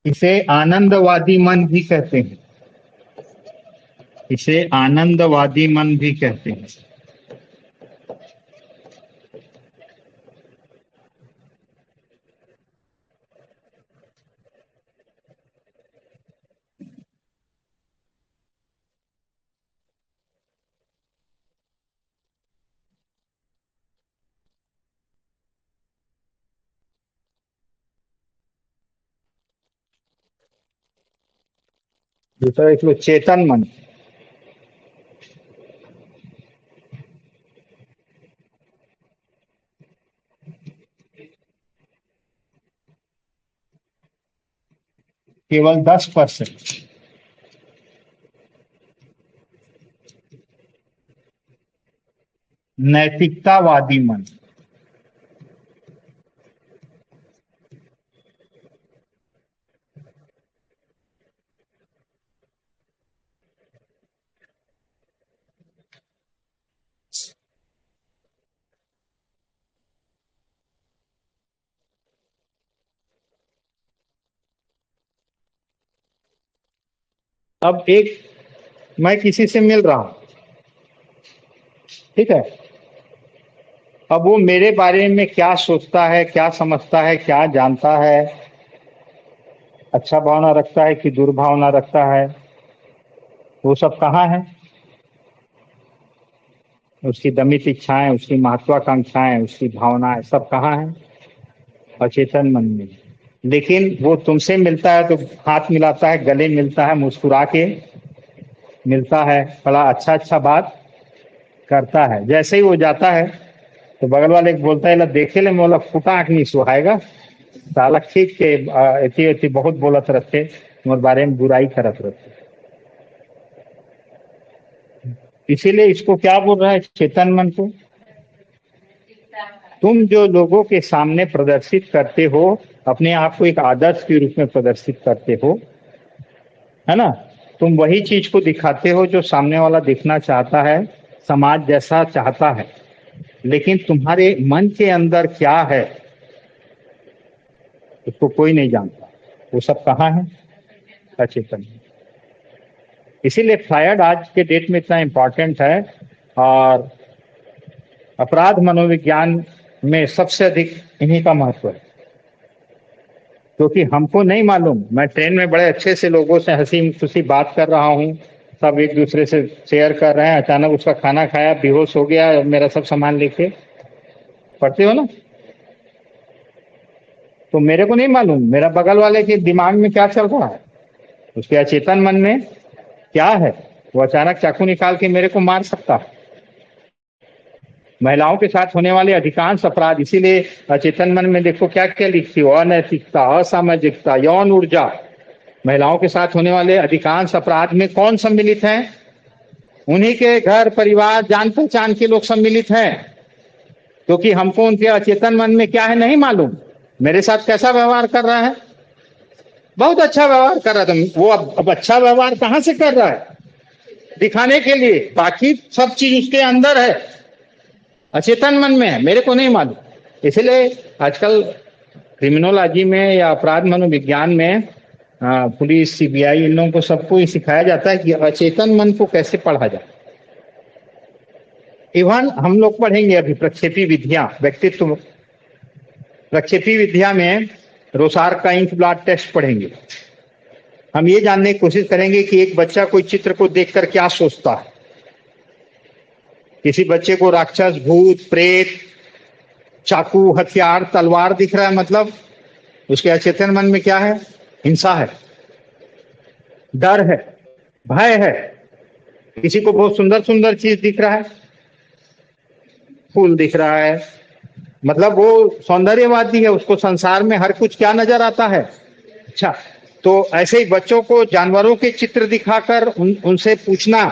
इसे आनंदवादी मन भी कहते हैं, इसे आनंदवादी मन भी कहते हैं। दूसरा एक लो, चेतन मन। केवल 10%। नैतिकतावादी मन। अब एक, मैं किसी से मिल रहा हूं, ठीक है, अब वो मेरे बारे में क्या सोचता है, क्या समझता है, क्या जानता है, अच्छा भावना रखता है कि दुर्भावना रखता है, वो सब कहाँ है? उसकी दमित इच्छाएं, उसकी महत्वाकांक्षाएं, उसकी भावनाएं सब कहाँ है? अचेतन मन में। लेकिन वो तुमसे मिलता है तो हाथ मिलाता है, गले मिलता है, मुस्कुरा के मिलता है, बड़ा अच्छा अच्छा बात करता है। जैसे ही वो जाता है तो बगल वाले बोलता है, देखे ले मोला फुटा आँख नहीं सुहाएगा, साला खींच के एती एती बहुत बोलत रहते, तुम्हारे बारे में बुराई करत रहते। इसीलिए इसको क्या बोल रहा है चेतन मन को? तुम जो लोगों के सामने प्रदर्शित करते हो, अपने आप को एक आदर्श के रूप में प्रदर्शित करते हो, है ना, तुम वही चीज को दिखाते हो जो सामने वाला देखना चाहता है, समाज जैसा चाहता है, लेकिन तुम्हारे मन के अंदर क्या है उसको कोई नहीं जानता। वो सब कहाँ है? अचेतन। इसीलिए फ्रायड आज के डेट में इतना इम्पोर्टेंट है, और अपराध मनोविज्ञान में सबसे अधिक इन्हीं का महत्व है। क्योंकि हमको नहीं मालूम, मैं ट्रेन में बड़े अच्छे से लोगों से हंसी खुशी बात कर रहा हूँ, सब एक दूसरे से शेयर कर रहे हैं, अचानक उसका खाना खाया, बेहोश हो गया, मेरा सब सामान लेके, पढ़ते हो ना, तो मेरे को नहीं मालूम मेरा बगल वाले के दिमाग में क्या चल रहा है, उसके अचेतन मन में क्या है। वो अचानक चाकू निकाल के मेरे को मार सकता है। महिलाओं के साथ होने वाले अधिकांश अपराध, इसीलिए अचेतन मन में देखो क्या क्या लिखती हो, अनैतिकता, असामाजिकता, यौन ऊर्जा। महिलाओं के साथ होने वाले अधिकांश अपराध में कौन सम्मिलित है? उन्हीं के घर परिवार जान पहचान के लोग सम्मिलित हैं, क्योंकि हमको उनके अचेतन मन में क्या है नहीं मालूम। मेरे साथ कैसा व्यवहार कर रहा है? बहुत अच्छा व्यवहार कर रहा था वो। अब अच्छा व्यवहार कहाँ से कर रहा है? दिखाने के लिए। बाकी सब चीज उसके अंदर है, अचेतन मन में है, मेरे को नहीं मालूम। इसलिए आजकल क्रिमिनोलॉजी में या अपराध मनोविज्ञान में पुलिस, सीबीआई, इन लोगों को सबको ये सिखाया जाता है कि अचेतन मन को कैसे पढ़ा जाए। इवन हम लोग पढ़ेंगे अभी प्रक्षेपी विधियां, व्यक्तित्व प्रक्षेपी विद्या में रोसार का इंक ब्लड टेस्ट पढ़ेंगे। हम ये जानने की कोशिश करेंगे कि एक बच्चा कोई चित्र को देखकर क्या सोचता है। किसी बच्चे को राक्षस, भूत, प्रेत, चाकू, हथियार, तलवार दिख रहा है, मतलब उसके अचेतन मन में क्या है? हिंसा है, डर है, भय है। किसी को बहुत सुंदर सुंदर चीज दिख रहा है, फूल दिख रहा है, मतलब वो सौंदर्यवादी है, उसको संसार में हर कुछ क्या नजर आता है? अच्छा, तो ऐसे ही बच्चों को जानवरों के चित्र दिखाकर उनसे पूछना,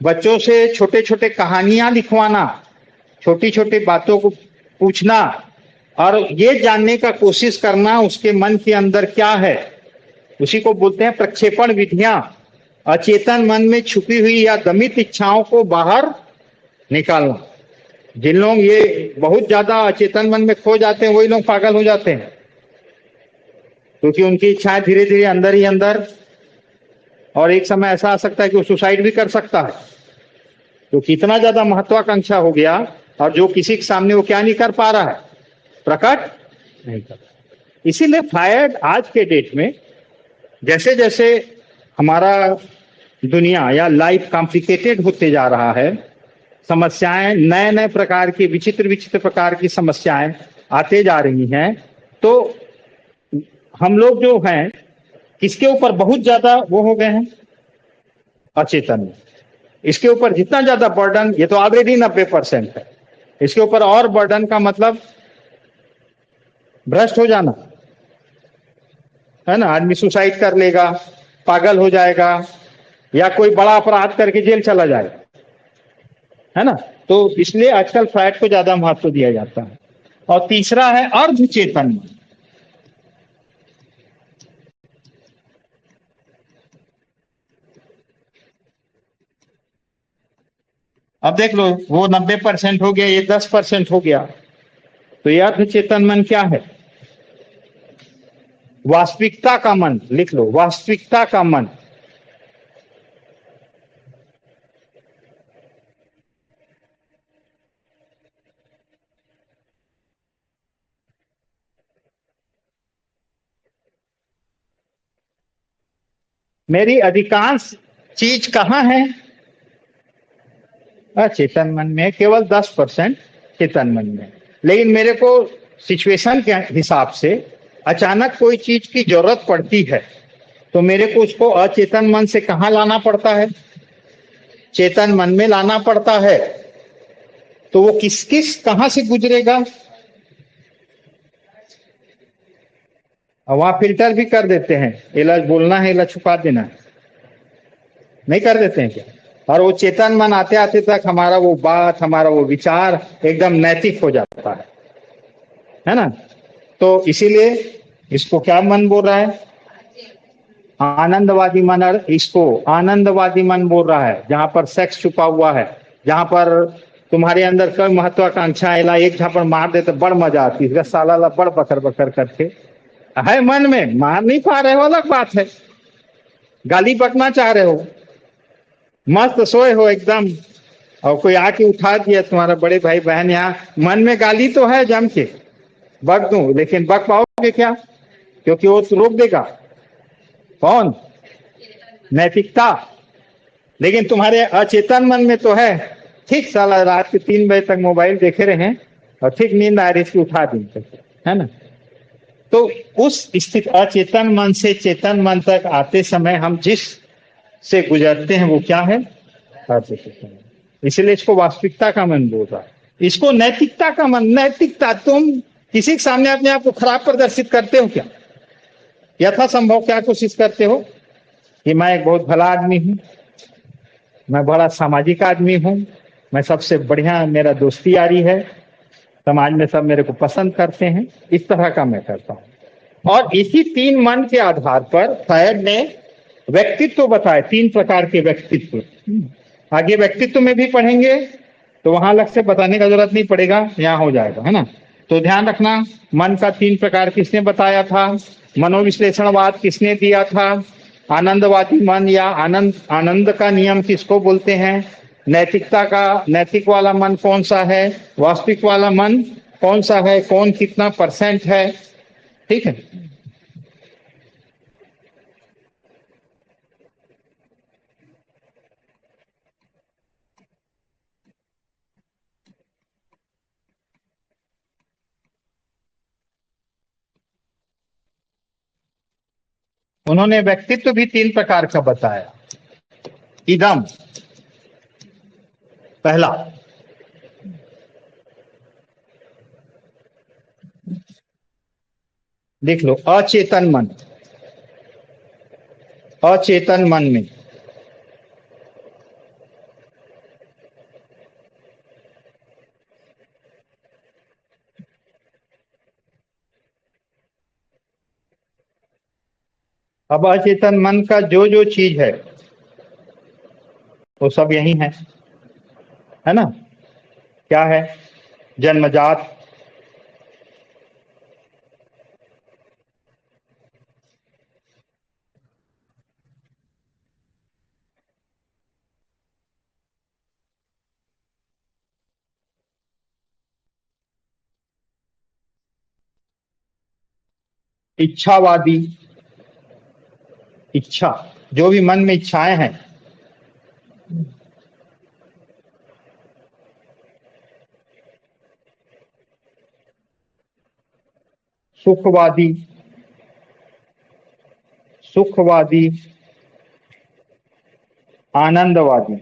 बच्चों से छोटे छोटे कहानियां लिखवाना, छोटी छोटी बातों को पूछना और ये जानने का कोशिश करना उसके मन के अंदर क्या है, उसी को बोलते हैं प्रक्षेपण विधियां। अचेतन मन में छुपी हुई या दमित इच्छाओं को बाहर निकालना। जिन लोग ये बहुत ज्यादा अचेतन मन में खो जाते हैं वही लोग पागल हो जाते हैं, क्योंकि उनकी इच्छाएं धीरे धीरे अंदर ही अंदर, और एक समय ऐसा आ सकता है कि वो सुसाइड भी कर सकता है, क्योंकि इतना ज्यादा महत्वाकांक्षा हो गया और जो किसी के सामने वो क्या नहीं कर पा रहा है, प्रकट नहीं कर। इसीलिए फ्रायड आज के डेट में जैसे जैसे हमारा दुनिया या लाइफ कॉम्प्लिकेटेड होते जा रहा है, समस्याएं नए नए प्रकार की, विचित्र विचित्र प्रकार की समस्याएं आते जा रही हैं, तो हम लोग जो हैं किसके ऊपर बहुत ज्यादा वो हो गए हैं? अचेतन में। इसके ऊपर जितना ज्यादा बर्डन, ये तो ऑलरेडी 90% है, इसके ऊपर और बर्डन का मतलब भ्रष्ट हो जाना है ना। आदमी सुसाइड कर लेगा, पागल हो जाएगा, या कोई बड़ा अपराध करके जेल चला जाएगा, है ना। तो इसलिए आजकल फ्रायड को ज्यादा महत्व दिया जाता है। और तीसरा है अर्धचेतन मन। अब देख लो, वो 90% हो गया, ये 10% हो गया, तो ये अर्धचेतन मन क्या है? वास्तविकता का मन। लिख लो, वास्तविकता का मन। मेरी अधिकांश चीज कहाँ है? चेतन मन में। केवल 10% चेतन मन में। लेकिन मेरे को सिचुएशन के हिसाब से अचानक कोई चीज की जरूरत पड़ती है, तो मेरे को उसको अचेतन मन से कहाँ लाना पड़ता है? चेतन मन में लाना पड़ता है। तो वो किस किस कहां से गुजरेगा? वहां फिल्टर भी कर देते हैं, इलाज बोलना है, इलाज छुपा देना है, नहीं कर देते हैं क्या? और वो चेतन मन आते आते तक हमारा वो बात, हमारा वो विचार एकदम नैतिक हो जाता है ना। तो इसीलिए इसको क्या मन बोल रहा है? आनंदवादी मन, इसको आनंदवादी मन बोल रहा है, जहां पर सेक्स छुपा हुआ है, जहां पर तुम्हारे अंदर कोई महत्वाकांक्षा है, एक झापड़ मार दे तो बड़ मजा आती है, साला ला बड़ बकर बकर करके है मन में, मार नहीं पा रहे हो अलग बात है, गाली बकना चाह रहे हो, मस्त सोए हो एकदम, और कोई आके उठा दिया तुम्हारा बड़े भाई बहन, यहाँ मन में गाली तो है जम के, बक दूं, लेकिन बक पाओगे क्या, क्योंकि वो तो रोक देगा कौन, नैतिकता। लेकिन तुम्हारे अचेतन मन में तो है, ठीक साला रात के 3 बजे तक मोबाइल देखे रहे और ठीक नींद आ रही थी, उठा दी, है ना। तो उस स्थिति अचेतन मन से चेतन मन तक आते समय हम जिस से गुजरते हैं वो क्या है, अचेतन। इसलिए इसको वास्तविकता का मन बोल रहा है, इसको नैतिकता का मन। नैतिकता, तुम किसी के सामने अपने आप को खराब प्रदर्शित करते हो क्या, यथासंभव क्या कोशिश करते हो कि मैं एक बहुत भला आदमी हूं, मैं बड़ा सामाजिक आदमी हूं, मैं सबसे बढ़िया, मेरा दोस्ती यारी है, समाज में सब मेरे को पसंद करते हैं, इस तरह का मैं करता हूं। और इसी 3 मन के आधार पर फ्रायड ने व्यक्तित्व बताए, 3 प्रकार के व्यक्तित्व। आगे व्यक्तित्व में भी पढ़ेंगे तो वहां अलग से बताने का जरूरत नहीं पड़ेगा, यहाँ हो जाएगा, है ना। तो ध्यान रखना, मन का 3 प्रकार किसने बताया था, मनोविश्लेषणवाद किसने दिया था, आनंदवादी मन या आनंद का नियम किसको बोलते हैं, नैतिकता का, नैतिक वाला मन कौन सा है, वास्तविक वाला मन कौन सा है, कौन कितना % है, ठीक है। उन्होंने व्यक्तित्व भी 3 प्रकार का बताया। इदम पहला, देख लो, अचेतन मन, अचेतन मन में अब अचेतन मन का जो जो चीज है वो सब यही है ना। क्या है, जन्मजात, इच्छावादी, इच्छा, जो भी मन में इच्छाएं हैं, सुखवादी, सुखवादी, आनंदवादी।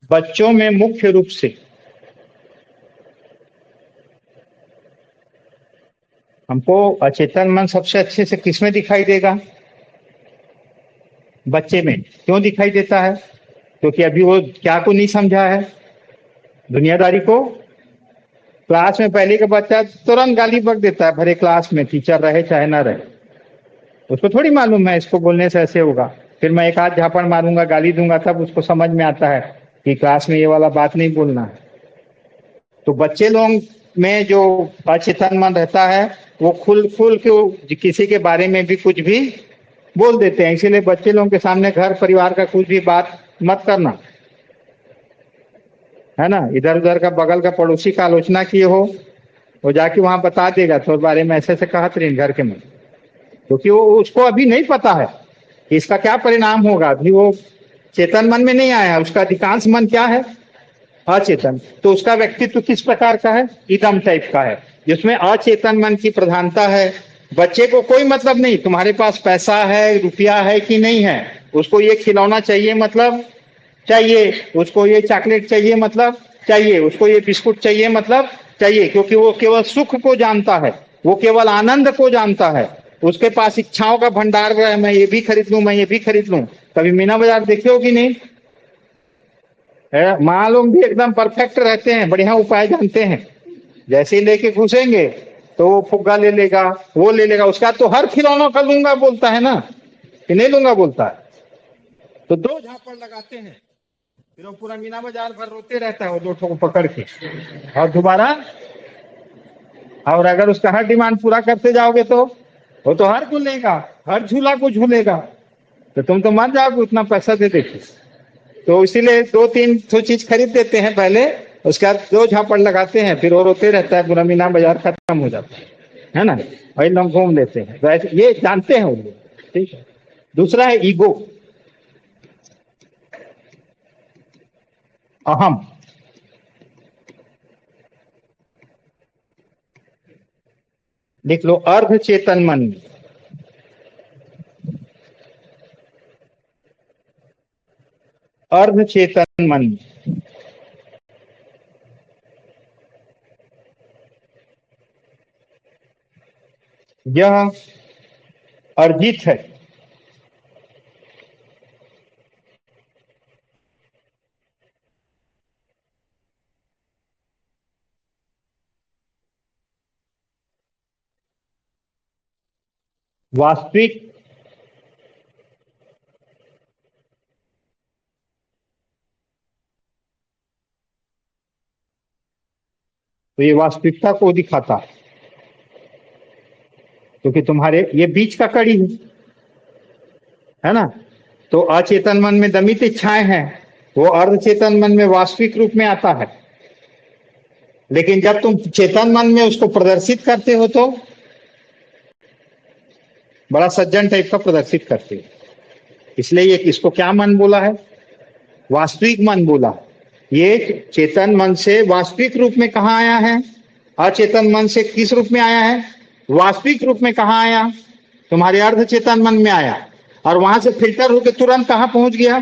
बच्चों में मुख्य रूप से हमको अचेतन मन सबसे अच्छे से किसमें दिखाई देगा, बच्चे में। क्यों दिखाई देता है, क्योंकि अभी वो क्या को नहीं समझा है, दुनियादारी को। क्लास में पहले का बच्चा तुरंत गाली बक देता है, भरे क्लास में, टीचर रहे चाहे ना रहे, उसको थोड़ी मालूम है इसको बोलने से ऐसे होगा, फिर मैं एक आध झापड़ मारूंगा, गाली दूंगा, तब उसको समझ में आता है कि क्लास में ये वाला बात नहीं बोलना है। तो बच्चे लोग में जो अचेतन मन रहता है वो खुल खुल के किसी के बारे में भी कुछ भी बोल देते हैं, इसीलिए बच्चे लोगों के सामने घर परिवार का कुछ भी बात मत करना, है ना। इधर उधर का बगल का पड़ोसी का आलोचना किए हो, वो जाके वहां बता देगा तो बारे में ऐसे कहत रही घर के में, क्योंकि वो उसको अभी नहीं पता है कि इसका क्या परिणाम होगा, अभी वो चेतन मन में नहीं आया है, उसका अधिकांश मन क्या है, अचेतन। तो उसका व्यक्तित्व किस प्रकार का है, इदम टाइप का है, जिसमें अचेतन मन की प्रधानता है। बच्चे को कोई मतलब नहीं तुम्हारे पास पैसा है, रुपया है कि नहीं है, उसको ये खिलौना चाहिए मतलब चाहिए, उसको ये चॉकलेट चाहिए मतलब चाहिए, उसको ये बिस्कुट चाहिए मतलब चाहिए, क्योंकि वो केवल सुख को जानता है, वो केवल आनंद को जानता है। उसके पास इच्छाओं का भंडार है, मैं ये भी खरीद लूं, मैं ये भी खरीद लूं। कभी मीना बाजार देखे हो कि नहीं? माँ लोग भी एकदम परफेक्ट रहते हैं, बढ़िया उपाय जानते हैं। जैसे ही लेके घुसेंगे तो वो फुग्गा ले लेगा, वो ले लेगा, उसका तो हर खिलौनों का लूंगा बोलता है ना, कि नहीं लूंगा बोलता है। तो दो झापड़ लगाते हैं, फिर वो पूरा मीना बाजार भर रोते रहता है वो दो ठो को पकड़ के, और दोबारा, और अगर उसका हर डिमांड पूरा करते जाओगे तो वो तो हर को लेगा, हर झूला को झूलेगा, तो तुम तो मर जाओगे उतना पैसा दे देके। तो इसीलिए दो तीन तो चीज खरीद देते हैं पहले, उसके बाद दो झापड़ लगाते हैं, फिर वो रोते रहता है, पूरा मीना बाजार खत्म हो जाता है ना। वही लोग घूम लेते हैं, तो ऐसे ये जानते हैं वो लोग। ठीक है। दूसरा है ईगो, अहम। लिख लो, अर्ध चेतन मन में, अर्ध चेतन मन में यह अर्जित है, वास्तविक, तो ये वास्तविकता को दिखाता है, क्योंकि तुम्हारे ये बीच का कड़ी है ना। तो अचेतन मन में दमित इच्छाएं हैं, वो अर्धचेतन मन में वास्तविक रूप में आता है। लेकिन जब तुम चेतन मन में उसको प्रदर्शित करते हो तो बड़ा सज्जन टाइप का प्रदर्शित करते हो। इसलिए ये इसको क्या मन बोला है? वास्तविक मन बोला। ये चेतन मन से वास्तविक रूप में कहा आया है? अचेतन मन से किस रूप में आया है? वास्तविक रूप में कहा आया? तुम्हारे अर्धचेतन मन में आया, और वहां से फिल्टर होकर तुरंत कहां पहुंच गया?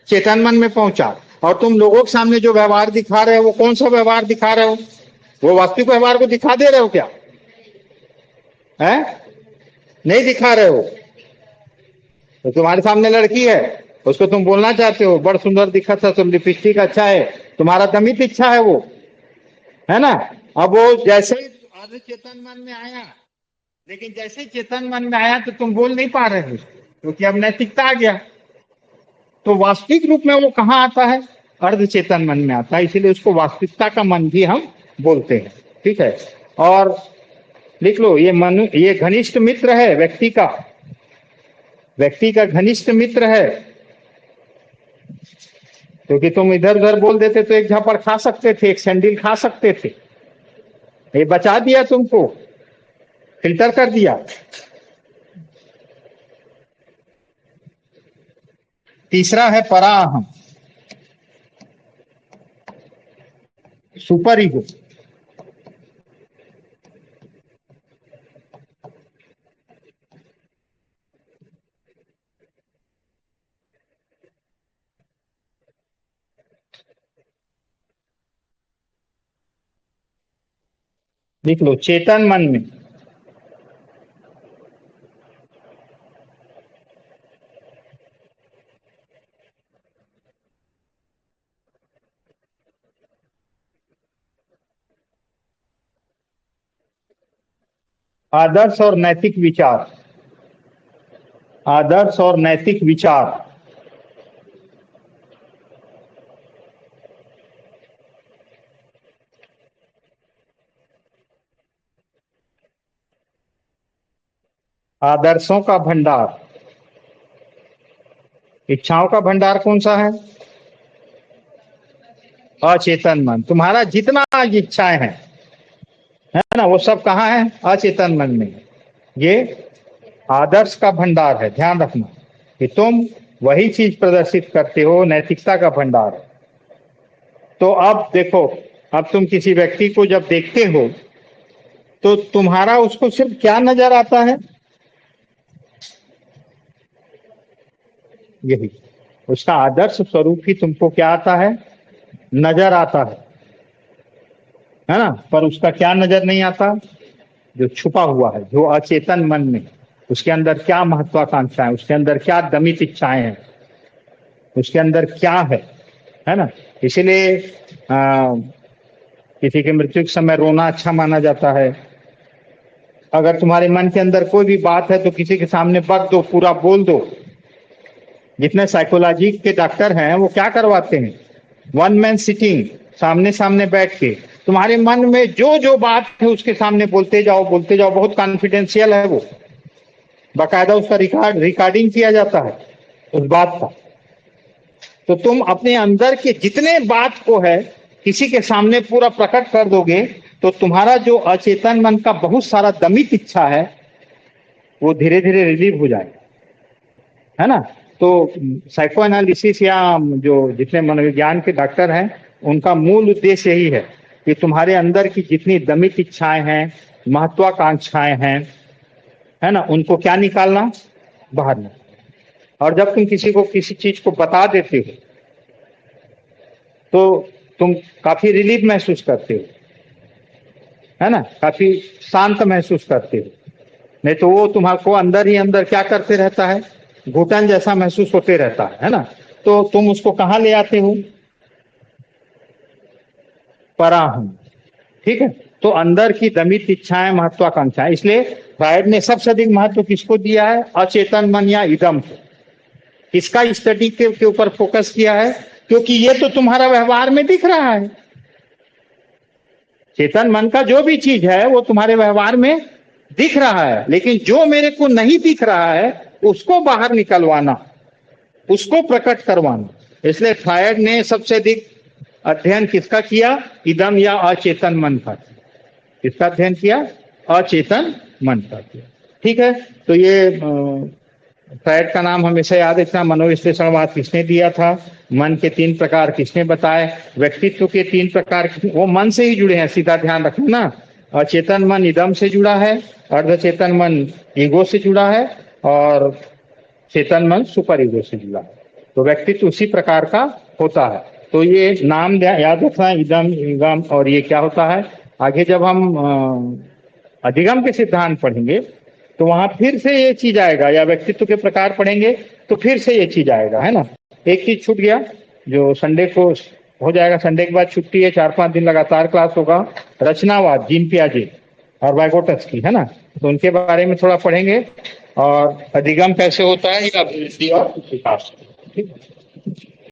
चेतन मन में पहुंचा। और तुम लोगों के सामने जो व्यवहार दिखा रहे हो, वो कौन सा व्यवहार दिखा रहे हो? वो वास्तविक व्यवहार को दिखा दे रहे हो क्या? है? नहीं दिखा रहे हो। तो तुम्हारे सामने लड़की है, उसको तुम बोलना चाहते हो बड़ सुंदर दिखा था, तुम लिपस्टिक अच्छा है, तुम्हारा दमित इच्छा है वो, है ना। अब वो जैसे आधे चेतन मन में आया, लेकिन जैसे चेतन मन में आया तो तुम बोल नहीं पा रहे हो, क्योंकि अब नैतिकता आ गया। तो वास्तविक रूप में वो कहाँ आता है? अर्ध चेतन मन में आता है, इसीलिए उसको वास्तविकता का मन भी हम बोलते हैं। ठीक है। और लिख लो, ये मन, ये घनिष्ठ मित्र है व्यक्ति का, व्यक्ति का घनिष्ठ मित्र है। क्योंकि तुम इधर उधर बोल देते तो एक झापड़ खा सकते थे, एक सैंडल खा सकते थे, ये बचा दिया तुमको, फिल्टर कर दिया। तीसरा है पराअहम, सुपर ईगो। लिख लो, चेतन मन में आदर्श और नैतिक विचार, आदर्श और नैतिक विचार, आदर्शों का भंडार। इच्छाओं का भंडार कौन सा है? अचेतन मन। तुम्हारा जितना आज इच्छाएं हैं, है ना, वो सब कहाँ है? अचेतन मन में। ये आदर्श का भंडार है, ध्यान रखना कि तुम वही चीज प्रदर्शित करते हो, नैतिकता का भंडार है। तो अब देखो, अब तुम किसी व्यक्ति को जब देखते हो तो तुम्हारा उसको सिर्फ क्या नजर आता है? यही उसका आदर्श स्वरूप ही तुमको क्या आता है? नजर आता है। है ना, पर उसका क्या नजर नहीं आता, जो छुपा हुआ है, जो अचेतन मन में, उसके अंदर क्या महत्वाकांक्षा है, उसके अंदर क्या दमित इच्छाएं हैं, उसके अंदर क्या है ना। इसीलिए किसी की मृत्यु के समय रोना अच्छा माना जाता है। अगर तुम्हारे मन के अंदर कोई भी बात है तो किसी के सामने बक दो, पूरा बोल दो। जितने साइकोलॉजी के डॉक्टर हैं वो क्या करवाते हैं, वन मैन सिटिंग, सामने सामने बैठ के तुम्हारे मन में जो जो बात है उसके सामने बोलते जाओ बोलते जाओ। बहुत कॉन्फिडेंशियल है वो, बाकायदा उसका रिकॉर्डिंग किया जाता है उस बात का। तो तुम अपने अंदर के जितने बात को है किसी के सामने पूरा प्रकट कर दोगे तो तुम्हारा जो अचेतन मन का बहुत सारा दमित इच्छा है वो धीरे धीरे रिलीव हो जाएगा, है ना। तो साइको एनालिसिस या जो जितने मनोविज्ञान के डॉक्टर हैं उनका मूल उद्देश्य यही है कि तुम्हारे अंदर की जितनी दमित इच्छाएं हैं, महत्वाकांक्षाएं हैं, है ना, उनको क्या निकालना, बाहर निकालना। और जब तुम किसी को किसी चीज को बता देते हो तो तुम काफी रिलीफ महसूस करते हो, है ना, काफी शांत महसूस करते हो। नहीं तो वो तुम्हारे को अंदर ही अंदर क्या करते रहता है, घुटन जैसा महसूस होते रहता है ना। तो तुम उसको कहाँ ले आते हो, पराहम, ठीक है। तो अंदर की दमित इच्छाएं, महत्वाकांक्षाएं, इसलिए फ्रायड ने सबसे अधिक महत्व किसको दिया है, अचेतन मन या इदम को। किसका स्टडी के ऊपर फोकस किया है, क्योंकि ये तो तुम्हारा व्यवहार में दिख रहा है। चेतन मन का जो भी चीज है वो तुम्हारे व्यवहार में दिख रहा है, लेकिन जो मेरे को नहीं दिख रहा है उसको बाहर निकलवाना, उसको प्रकट करवाना। इसलिए फ्रायड ने सबसे अधिक अध्ययन किसका किया, इदम या अचेतन मन का। किसका अध्ययन किया, अचेतन मन का किया, ठीक है। तो ये फ्रायड का नाम हमेशा याद रखना। मनोविश्लेषणवाद किसने दिया था, मन के 3 प्रकार किसने बताए, व्यक्तित्व के 3 प्रकार, वो मन से ही जुड़े हैं, सीधा ध्यान रखना ना। अचेतन मन इदम से जुड़ा है, अर्धचेतन मन ईगो से जुड़ा है, और चेतन मन सुपर ईगो से जुड़ा है। तो व्यक्तित्व उसी प्रकार का होता है। तो ये नाम याद रखना, इदम, इगम, और ये क्या होता है। आगे जब हम अधिगम के सिद्धांत पढ़ेंगे तो वहां फिर से ये चीज आएगा, या व्यक्तित्व के प्रकार पढ़ेंगे तो फिर से ये चीज आएगा, है ना। एक चीज छूट गया जो संडे को हो जाएगा, संडे के बाद छुट्टी है, 4-5 दिन लगातार क्लास होगा, रचनावाद, जीन पियाजे और वाइगोटस की, है ना। तो उनके बारे में थोड़ा पढ़ेंगे, और अधिगम कैसे होता है, या अभिवृद्धि और विकास, ठीक है।